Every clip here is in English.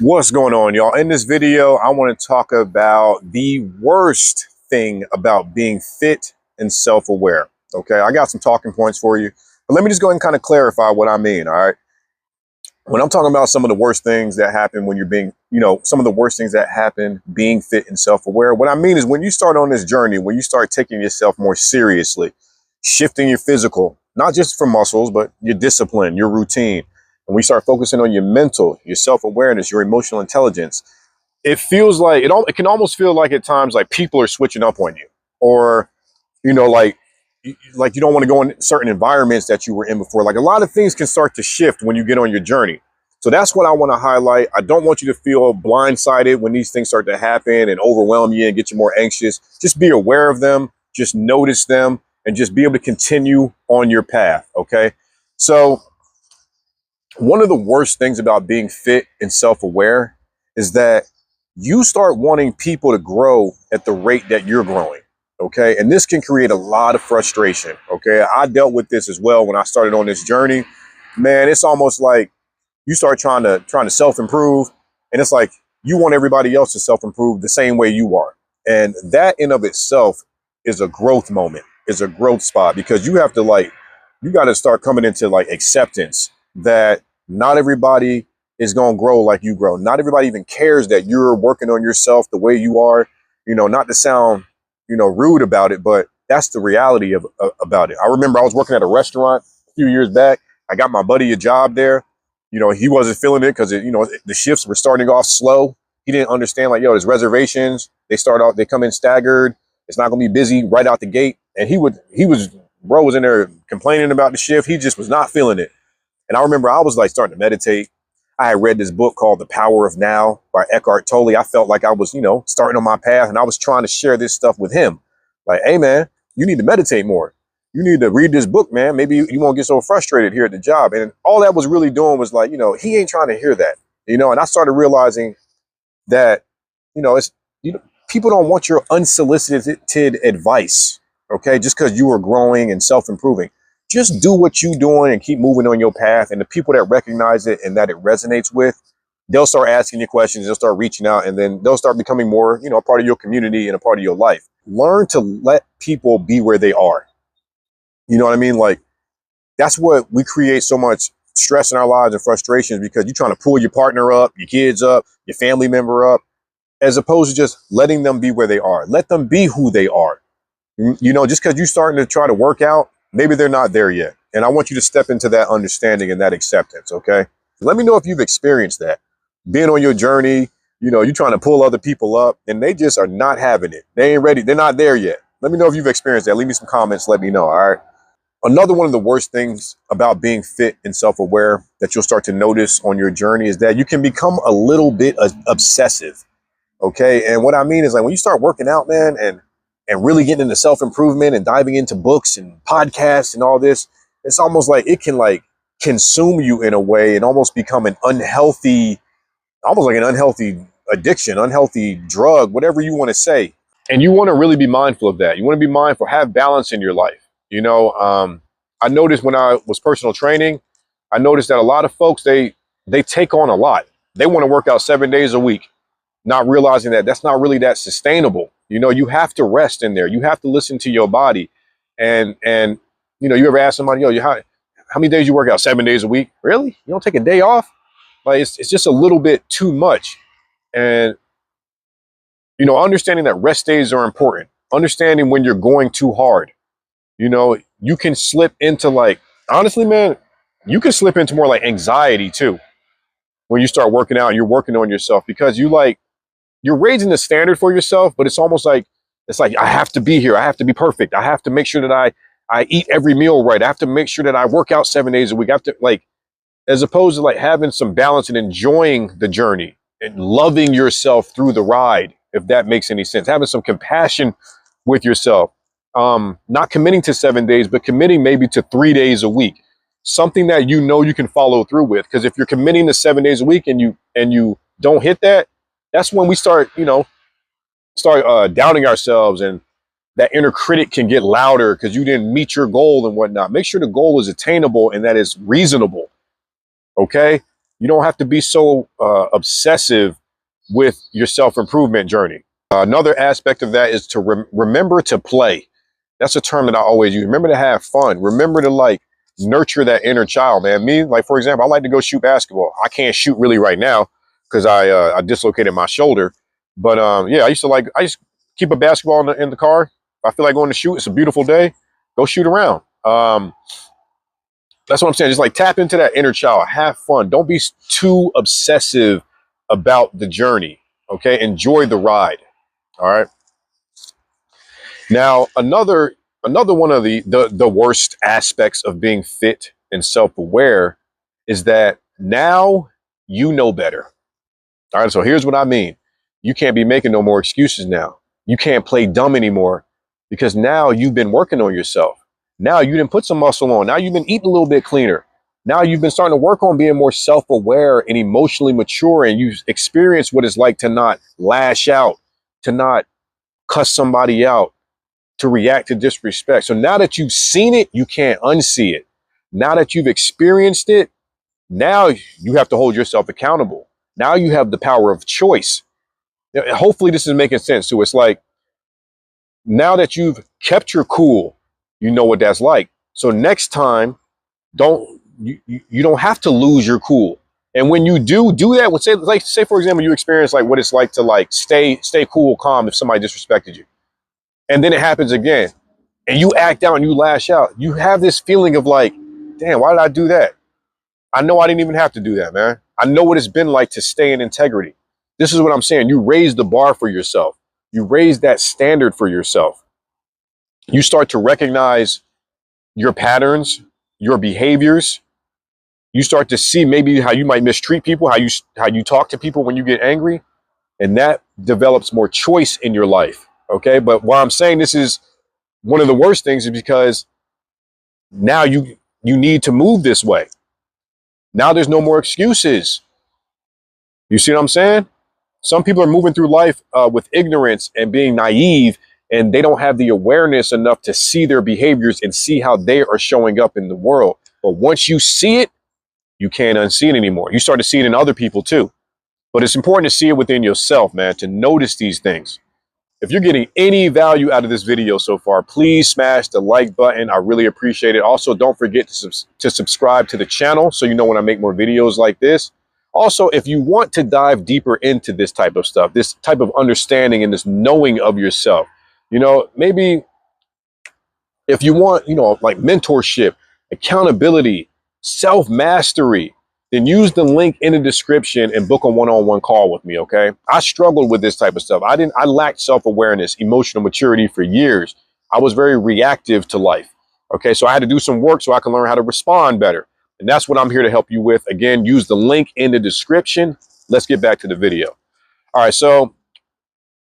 What's going on, y'all? In this video, I want to talk about the worst thing about being fit and self-aware. Okay, I got some talking points for you, but let me just go ahead and kind of clarify what I mean. All right. When I'm talking about some of the worst things that happen when you're being, some of the worst things that happen being fit and self-aware, what I mean is when you start on this journey, when you start taking yourself more seriously, shifting your physical, not just for muscles, but your discipline, your routine. When we start focusing on your mental, your self-awareness, your emotional intelligence, it feels like it can almost feel like at times like people are switching up on you, or like you don't want to go in certain environments that you were in before. Like a lot of things can start to shift when you get on your journey. So that's what I want to highlight. I don't want you to feel blindsided when these things start to happen and overwhelm you and get you more anxious. Just be aware of them, just notice them, and just be able to continue on your path. Okay. So one of the worst things about being fit and self-aware is that you start wanting people to grow at the rate that you're growing. Okay. And this can create a lot of frustration. Okay. I dealt with this as well when I started on this journey. Man, it's almost like you start trying to self-improve, and it's like you want everybody else to self-improve the same way you are. And that in of itself is a growth moment, is a growth spot, because you have to you got to start coming into acceptance that not everybody is going to grow like you grow. Not everybody even cares that you're working on yourself the way you are, not to sound, rude about it, but that's the reality about it. I remember I was working at a restaurant a few years back. I got my buddy a job there. He wasn't feeling it because, the shifts were starting off slow. He didn't understand, there's reservations. They come in staggered. It's not going to be busy right out the gate. And bro was in there complaining about the shift. He just was not feeling it. And I remember I was starting to meditate. I had read this book called The Power of Now by Eckhart Tolle. I felt like I was, starting on my path, and I was trying to share this stuff with him. Like, hey, man, you need to meditate more. You need to read this book, man. Maybe you won't get so frustrated here at the job. And all that was really doing was he ain't trying to hear that, and I started realizing that, it's, people don't want your unsolicited advice. Okay. Just because you are growing and self-improving, just do what you're doing and keep moving on your path. And the people that recognize it and that it resonates with, they'll start asking you questions. They'll start reaching out, and then they'll start becoming more, a part of your community and a part of your life. Learn to let people be where they are. You know what I mean? That's what we create so much stress in our lives and frustrations, because you're trying to pull your partner up, your kids up, your family member up, as opposed to just letting them be where they are. Let them be who they are. Just because you're starting to try to work out, maybe they're not there yet. And I want you to step into that understanding and that acceptance. Okay. Let me know if you've experienced that. Being on your journey, you're trying to pull other people up and they just are not having it. They ain't ready. They're not there yet. Let me know if you've experienced that. Leave me some comments. Let me know. All right. Another one of the worst things about being fit and self-aware that you'll start to notice on your journey is that you can become a little bit obsessive. Okay. And what I mean is, when you start working out, man, and really getting into self-improvement and diving into books and podcasts and all this, it's almost like it can consume you in a way and almost become almost like an unhealthy addiction, unhealthy drug, whatever you want to say. And you want to really be mindful of that. You want to be mindful, have balance in your life. I noticed when I was personal training, I noticed that a lot of folks, they take on a lot. They want to work out 7 days a week, not realizing that that's not really that sustainable. You have to rest in there. You have to listen to your body. And you ever ask somebody, how many days you work out? 7 days a week? Really? You don't take a day off? It's just a little bit too much. And, understanding that rest days are important. Understanding when you're going too hard. You can slip into honestly, man, you can slip into more anxiety too when you start working out and you're working on yourself, because you're raising the standard for yourself, but it's almost like I have to be here. I have to be perfect. I have to make sure that I eat every meal right. I have to make sure that I work out 7 days a week. I have to as opposed to having some balance and enjoying the journey and loving yourself through the ride, if that makes any sense. Having some compassion with yourself. Not committing to 7 days, but committing maybe to 3 days a week, something that you can follow through with. Because if you're committing to 7 days a week and you don't hit that, that's when we start doubting ourselves, and that inner critic can get louder because you didn't meet your goal and whatnot. Make sure the goal is attainable and that is reasonable. Okay. You don't have to be so obsessive with your self-improvement journey. Another aspect of that is to remember to play. That's a term that I always use. Remember to have fun. Remember to like nurture that inner child, man. Me, like for example, I like to go shoot basketball. I can't shoot really right now because I dislocated my shoulder. But yeah, I used to keep a basketball in the car. If I feel like going to shoot, it's a beautiful day, go shoot around. That's what I'm saying. Just like tap into that inner child. Have fun. Don't be too obsessive about the journey. Okay, enjoy the ride. All right. Now, another one of the worst aspects of being fit and self-aware is that now you know better. All right, so here's what I mean. You can't be making no more excuses now. You can't play dumb anymore because now you've been working on yourself. Now you didn't put some muscle on. Now you've been eating a little bit cleaner. Now you've been starting to work on being more self-aware and emotionally mature, and you've experienced what it's like to not lash out, to not cuss somebody out, to react to disrespect. So now that you've seen it, you can't unsee it. Now that you've experienced it, now you have to hold yourself accountable. Now you have the power of choice. Hopefully this is making sense. So it's like, now that you've kept your cool, you know what that's like. So next time, you don't have to lose your cool. And when you do that, say for example, you experience like what it's like to like stay cool, calm if somebody disrespected you. And then it happens again and you act out and you lash out. You have this feeling of like, damn, why did I do that? I know I didn't even have to do that, man. I know what it's been like to stay in integrity. This is what I'm saying. You raise the bar for yourself. You raise that standard for yourself. You start to recognize your patterns, your behaviors. You start to see maybe how you might mistreat people, how you talk to people when you get angry, and that develops more choice in your life. Okay, but why I'm saying this is one of the worst things is because now you need to move this way. Now there's no more excuses. You see what I'm saying? Some people are moving through life with ignorance and being naive, and they don't have the awareness enough to see their behaviors and see how they are showing up in the world. But once you see it, you can't unsee it anymore. You start to see it in other people too. But it's important to see it within yourself, man, to notice these things. If you're getting any value out of this video so far, please smash the like button. I really appreciate it. Also, don't forget to subscribe to the channel so you know when I make more videos like this. Also, if you want to dive deeper into this type of stuff, this type of understanding and this knowing of yourself, you know, maybe if you want, you know, like mentorship, accountability, self-mastery, then use the link in the description and book a one-on-one call with me, okay? I struggled with this type of stuff. I lacked self-awareness, emotional maturity for years. I was very reactive to life, okay? So I had to do some work so I can learn how to respond better. And that's what I'm here to help you with. Again, use the link in the description. Let's get back to the video. All right, so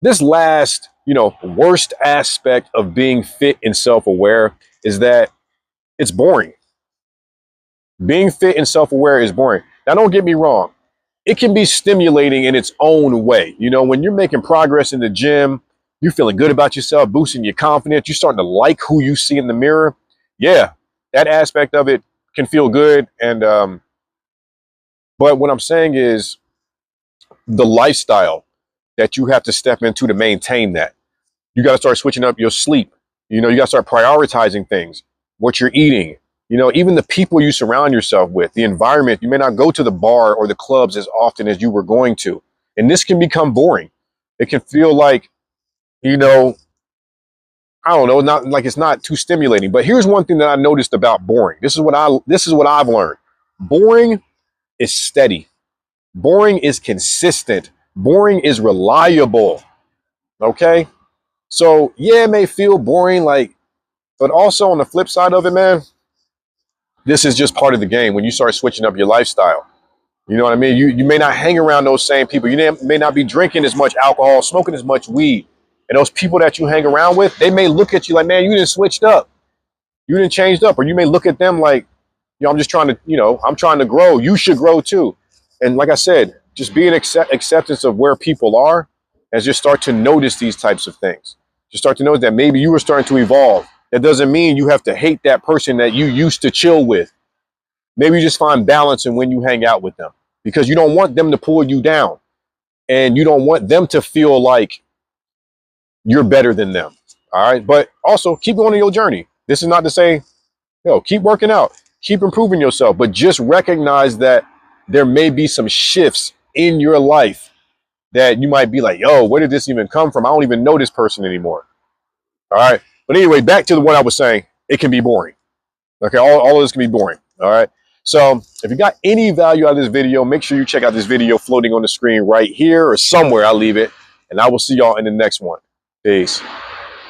this last, worst aspect of being fit and self-aware is that it's boring. Being fit and self-aware is boring. Now, don't get me wrong. It can be stimulating in its own way. You know, when you're making progress in the gym, you're feeling good about yourself, boosting your confidence, you're starting to like who you see in the mirror. Yeah, that aspect of it can feel good. And but what I'm saying is the lifestyle that you have to step into to maintain that. You got to start switching up your sleep. You got to start prioritizing things, what you're eating. Even the people you surround yourself with, the environment. You may not go to the bar or the clubs as often as you were going to. And this can become boring. It can feel like, I don't know, not like it's not too stimulating. But here's one thing that I noticed about boring. This is what I've learned. Boring is steady. Boring is consistent. Boring is reliable. Okay? So yeah, it may feel boring, but also on the flip side of it, man, this is just part of the game when you start switching up your lifestyle. You know what I mean? You may not hang around those same people. You may not be drinking as much alcohol, smoking as much weed. And those people that you hang around with, they may look at you like, man, you didn't switched up. You didn't changed up. Or you may look at them like, I'm just trying to, I'm trying to grow. You should grow too. And like I said, just be an acceptance of where people are and just start to notice these types of things. Just start to notice that maybe you were starting to evolve. That doesn't mean you have to hate that person that you used to chill with. Maybe you just find balance in when you hang out with them. because you don't want them to pull you down, and you don't want them to feel like you're better than them. All right. But also keep going on your journey. This is not to say, keep working out, keep improving yourself, but just recognize that there may be some shifts in your life that you might be like, yo, where did this even come from? I don't even know this person anymore. All right. But anyway, back to what I was saying. It can be boring. Okay. All of this can be boring. All right. So if you got any value out of this video, make sure you check out this video floating on the screen right here or somewhere. I'll leave it. And I will see y'all in the next one. Peace.